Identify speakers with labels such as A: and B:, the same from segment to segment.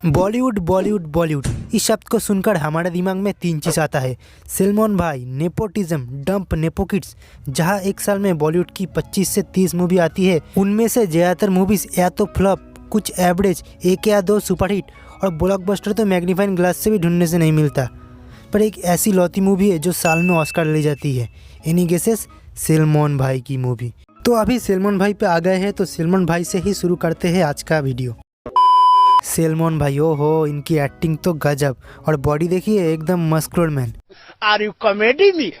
A: बॉलीवुड बॉलीवुड बॉलीवुड, इस शब्द को सुनकर हमारे दिमाग में तीन चीज़ आता है। सलमान भाई, नेपोटिज्म, डंप, नेपोकिड्स। जहां एक साल में बॉलीवुड की 25 से 30 मूवी आती है, उनमें से ज़्यादातर मूवीज़ या तो फ्लॉप, कुछ एवरेज, एक या दो सुपरहिट और ब्लॉकबस्टर तो मैग्नीफाइंग ग्लास से भी ढूंढने से नहीं मिलता। पर एक ऐसी लौती मूवी है जो साल में ऑस्कर ले जाती है। Any guesses? सलमान भाई की मूवी। तो अभी सलमान भाई पे आ गए हैं, तो सलमान भाई से ही शुरू करते हैं आज का वीडियो। सलमान भाई, ओहो, इनकी एक्टिंग तो गजब, और बॉडी देखिए, एकदम muscular man.
B: Are you comedy me?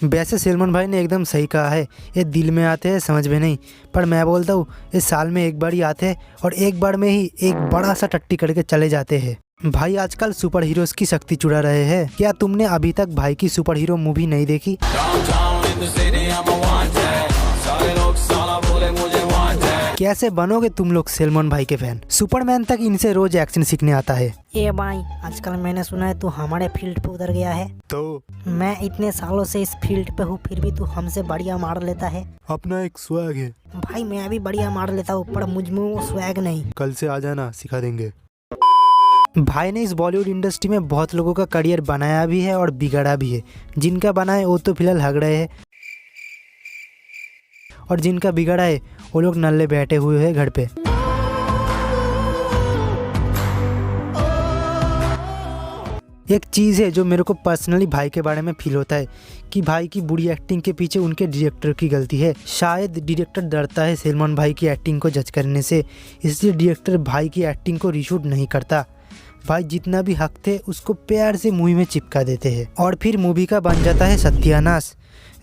A: वैसे सलमान भाई ने एकदम सही कहा है, ये दिल में आते हैं, समझ में नहीं। पर मैं बोलता हूँ, ये साल में एक बार ही आते हैं और एक बार में ही एक बड़ा सा टट्टी करके चले जाते हैं। भाई आजकल सुपर हीरोज की शक्ति चुरा रहे हैं। क्या तुमने अभी तक भाई की सुपर हीरो मूवी नहीं देखी? कैसे बनोगे तुम लोग सलमान भाई के फैन? सुपरमैन तक इनसे रोज एक्शन सीखने आता है।
C: ए भाई, आजकल मैंने सुना है तू हमारे फील्ड पे उतर गया है।
A: तो
C: मैं इतने सालों से इस फील्ड पे हूँ, फिर भी तू हमसे बढ़िया मार लेता है।
A: अपना एक स्वैग है
C: भाई मैं भी बढ़िया मार लेता हूँ, पर मुझ में वो स्वैग नहीं।
A: कल से आ जाना, सिखा देंगे। भाई ने इस बॉलीवुड इंडस्ट्री में बहुत लोगों का करियर बनाया भी है और बिगड़ा भी है। जिनका बना है वो तो फिलहाल हग रहे हैं, और जिनका बिगड़ा है वो लोग नल्ले बैठे हुए हैं घर पे। एक चीज़ है जो मेरे को पर्सनली भाई के बारे में फील होता है कि भाई की बुरी एक्टिंग के पीछे उनके डायरेक्टर की गलती है। शायद डायरेक्टर डरता है सलमान भाई की एक्टिंग को जज करने से, इसलिए डायरेक्टर भाई की एक्टिंग को रीशूट नहीं करता। भाई जितना भी हक थे उसको प्यार से मूवी में चिपका देते हैं और फिर मूवी का बन जाता है सत्यानाश।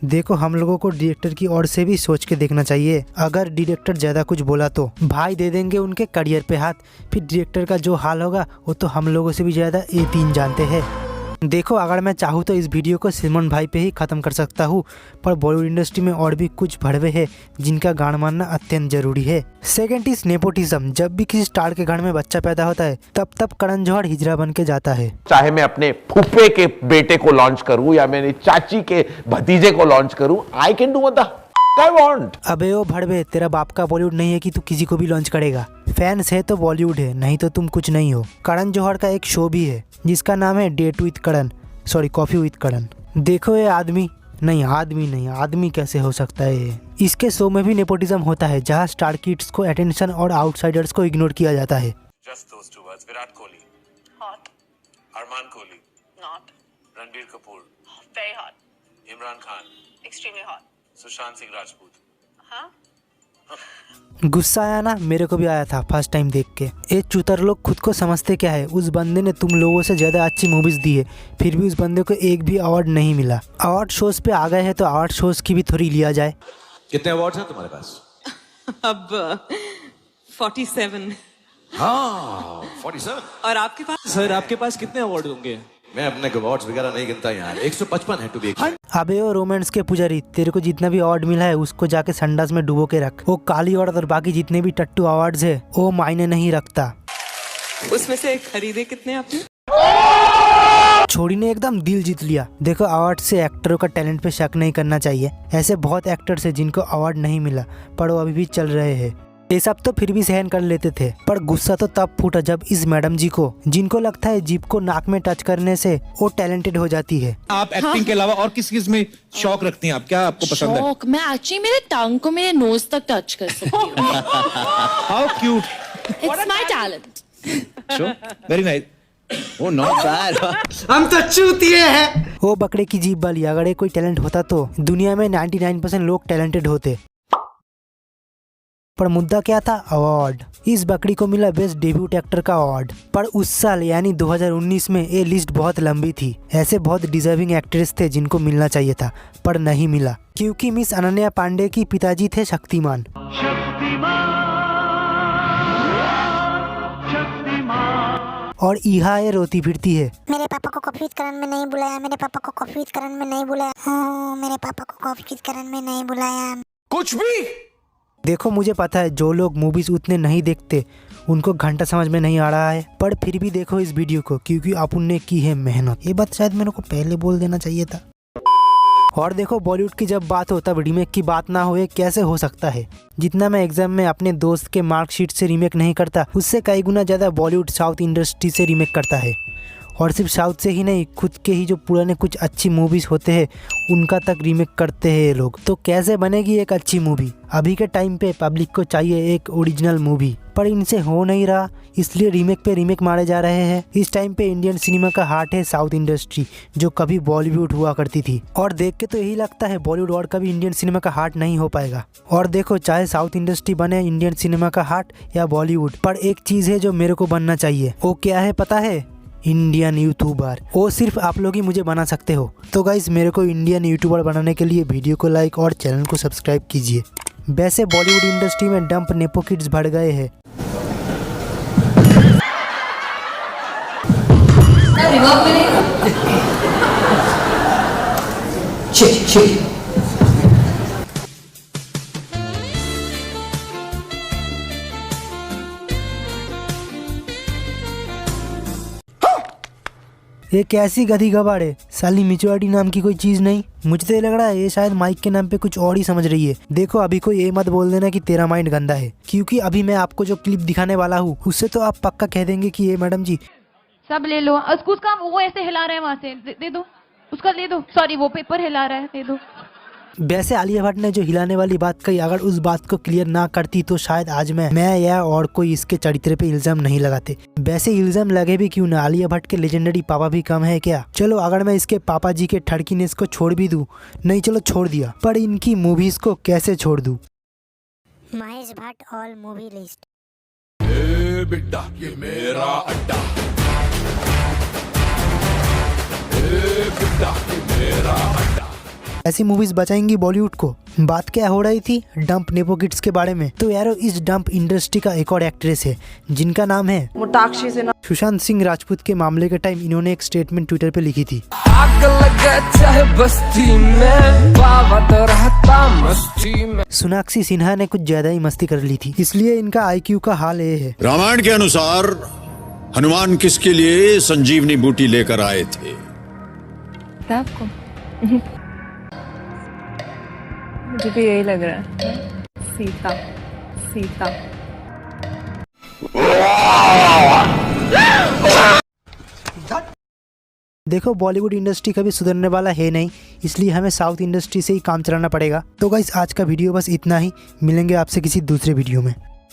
A: देखो, हम लोगों को डायरेक्टर की ओर से भी सोच के देखना चाहिए। अगर डायरेक्टर ज़्यादा कुछ बोला तो भाई दे देंगे उनके करियर पे हाथ। फिर डायरेक्टर का जो हाल होगा वो तो हम लोगों से भी ज़्यादा ये तीन जानते हैं। देखो, अगर मैं चाहूँ तो इस वीडियो को सलमान भाई पे ही ख़त्म कर सकता हूँ, पर बॉलीवुड इंडस्ट्री में और भी कुछ भड़वे हैं जिनका गान मानना अत्यंत जरूरी है। Second is nepotism. जब भी किसी स्टार के घर में बच्चा पैदा होता है तब करण जौहर हिजड़ा बन के जाता है।
D: चाहे मैं अपने फूफे के बेटे को लॉन्च करूं या मेरी चाची के भतीजे को लॉन्च करूं, I can do what the I want।
A: अबे ओ भड़वे, तेरा बाप का बॉलीवुड नहीं है कि तू किसी को भी लॉन्च करेगा। फैंस है तो बॉलीवुड है, नहीं तो तुम कुछ नहीं हो। करण जौहर का एक शो भी है जिसका नाम है date with Karan, sorry coffee with Karan. देखो ये आदमी कैसे हो सकता है ये? इसके शो में भी नेपोटिज्म होता है, जहाँ स्टार किड्स को अटेंशन और आउटसाइडर्स को इग्नोर किया जाता है।
E: Just those two words. Virat Kohli. Hot. Arman Kohli. Not. Ranbir Kapoor. Very hot. Imran Khan. Extremely hot. Sushant Singh Rajput. Huh?
A: गुस्सा आया ना? मेरे को भी आया था फर्स्ट टाइम देख के। ये चूतर लोग खुद को समझते क्या है? उस बंदे ने तुम लोगों से ज़्यादा अच्छी मूवीज़ दी है, फिर भी उस बंदे को एक भी अवार्ड नहीं मिला। अवार्ड शोज पे आ गए हैं तो अवार्ड शोज की भी थोड़ी लिया जाए।
F: कितने अवार्ड्स हैं तुम्हारे पास?
G: अब 47।
F: हाँ, 47।
G: और आपके पास?
H: सर आपके पास कितने अवार्ड होंगे?
F: मैं अपने अवार्ड्स वगैरह नहीं गिनता यार, 155 है टू बी।
A: अबे ओ रोमांस के पुजारी, तेरे को जितना भी अवार्ड मिला है उसको जाके संडास में डुबो के रख। वो काली औरत और बाकी जितने भी टट्टू अवार्ड्स है वो मायने नहीं रखता।
G: उसमें से खरीदे कितने आपने?
A: छोड़ी ने एकदम दिल जीत लिया। देखो, अवार्ड से एक्टरों का टैलेंट पे शक नहीं करना चाहिए। ऐसे बहुत एक्टर्स हैं जिनको अवार्ड नहीं मिला पर वो अभी भी चल रहे हैं। ये सब तो फिर भी सहन कर लेते थे, पर गुस्सा तो तब फूटा जब इस मैडम जी को, जिनको लगता है जीभ को नाक में टच करने से वो टैलेंटेड हो जाती है।
H: आप एक्टिंग के अलावा और किस चीज में शौक रखती हैं? आप क्या आपको पसंद है?
I: शौक? मैं एक्चुअली मेरे टंग को मेरे नोज तक टच कर सकती हूँ।
H: How cute.
I: It's my talent.
H: Very nice. Oh not bad.
B: हम तो चूतिए हैं।
A: वो बकरे की जीभ वाली, अगर ये कोई टैलेंट होता तो दुनिया में 99% लोग टैलेंटेड होते। पर मुद्दा क्या था? अवार्ड। इस बकरी को मिला बेस्ट डेब्यूट एक्टर का अवार्ड, पर उस साल यानी 2019 में ये लिस्ट बहुत लंबी थी। ऐसे बहुत डिजर्विंग एक्ट्रेस थे जिनको मिलना चाहिए था पर नहीं मिला, क्योंकि मिस अनन्या पांडे की पिताजी थे शक्तिमान। और इहा ये रोती फिरती है,
C: मेरे पापा को कॉफी विद करण में नहीं बुलाया, मेरे पापा को कॉफी विद करण में नहीं बुलाया, हाँ मेरे पापा को कॉफी विद करण में नहीं बुलाया।
F: कुछ भी।
A: देखो, मुझे पता है जो लोग मूवीज उतने नहीं देखते उनको घंटा समझ में नहीं आ रहा है, पर फिर भी देखो इस वीडियो को, क्योंकि अपन ने की है मेहनत। ये बात शायद मेरे को पहले बोल देना चाहिए था। और देखो बॉलीवुड की जब बात हो तब रीमेक की बात ना हो, ये कैसे हो सकता है। जितना मैं एग्जाम में अपने दोस्त के मार्कशीट से रीमेक नहीं करता, उससे कई गुना ज़्यादा बॉलीवुड साउथ इंडस्ट्री से रीमेक करता है। और सिर्फ साउथ से ही नहीं, खुद के ही जो पुराने कुछ अच्छी मूवीज़ होते हैं उनका तक रीमेक करते हैं ये लोग। तो कैसे बनेगी एक अच्छी मूवी? अभी के टाइम पे पब्लिक को चाहिए एक ओरिजिनल मूवी, पर इनसे हो नहीं रहा, इसलिए रीमेक पे रीमेक मारे जा रहे हैं। इस टाइम पे इंडियन सिनेमा का हार्ट है साउथ इंडस्ट्री, जो कभी बॉलीवुड हुआ करती थी। और देख के तो यही लगता है बॉलीवुड और कभी इंडियन सिनेमा का हार्ट नहीं हो पाएगा। और देखो, चाहे साउथ इंडस्ट्री बने इंडियन सिनेमा का हार्ट या बॉलीवुड, पर एक चीज़ है जो मेरे को बनना चाहिए। वो क्या है पता है? Indian YouTuber. वो सिर्फ आप लोग ही मुझे बना सकते हो। तो गाइस, मेरे को इंडियन यूट्यूबर बनाने के लिए वीडियो को लाइक और चैनल को सब्सक्राइब कीजिए। वैसे बॉलीवुड इंडस्ट्री में डंप नेपो किड्स बढ़ गए हैं। ये कैसी गधी गवाड़ है, साली मिचुआडी नाम की कोई चीज नहीं। मुझे तो ये लग रहा है ये शायद माइक के नाम पे कुछ और ही समझ रही है। देखो, अभी कोई ये मत बोल देना कि तेरा माइंड गंदा है, क्योंकि अभी मैं आपको जो क्लिप दिखाने वाला हूँ उससे तो आप पक्का कह देंगे कि ये मैडम जी
I: सब ले लो। उसका वो ऐसे हिला रहा है, वहां से दे दो, उसका दे दो। सॉरी, वो पेपर हिला रहा है, दे दो।
A: वैसे आलिया भट्ट ने जो हिलाने वाली बात कही, अगर उस बात को क्लियर ना करती तो शायद आज मैं या और कोई इसके चरित्र पे इल्जाम नहीं लगाते। वैसे इल्जाम लगे भी क्यों ना, आलिया भट्ट के लेजेंडरी पापा भी कम है क्या? चलो, अगर मैं इसके पापा जी के ठड़कीनेस को छोड़ भी दूं, नहीं चलो छोड़ दिया, पर इनकी मूवीज को कैसे छोड़ दूं?
C: Mahesh Bhatt all movie list.
F: बेटा ये मेरा अड्डा, बेटा ये मेरा अड्डा।
A: ऐसी मूवीज बचाएंगी बॉलीवुड को। बात क्या हो रही थी? डंप नेपो किड्स के बारे में। तो यारो, इस डंप इंडस्ट्री का एक और एक्ट्रेस है जिनका नाम है
G: मोटाक्षी सिन्हा।
A: सुशांत सिंह राजपूत के मामले के टाइम इन्होंने एक स्टेटमेंट ट्विटर पे लिखी थी।
J: आग लगा चाहे बस्ती में, बाबा तो रहता मस्ती में।
A: सोनाक्षी सिन्हा ने कुछ ज्यादा ही मस्ती कर ली थी, इसलिए इनका IQ का हाल ये है।
K: रामायण के अनुसार हनुमान किसके लिए संजीवनी बूटी लेकर आए थे?
I: आपको
G: मुझे भी यही लग रहा है, सीता सीता।
A: देखो, बॉलीवुड इंडस्ट्री कभी सुधरने वाला है नहीं, इसलिए हमें साउथ इंडस्ट्री से ही काम चलाना पड़ेगा। तो गाइस, आज का वीडियो बस इतना ही। मिलेंगे आपसे किसी दूसरे वीडियो में।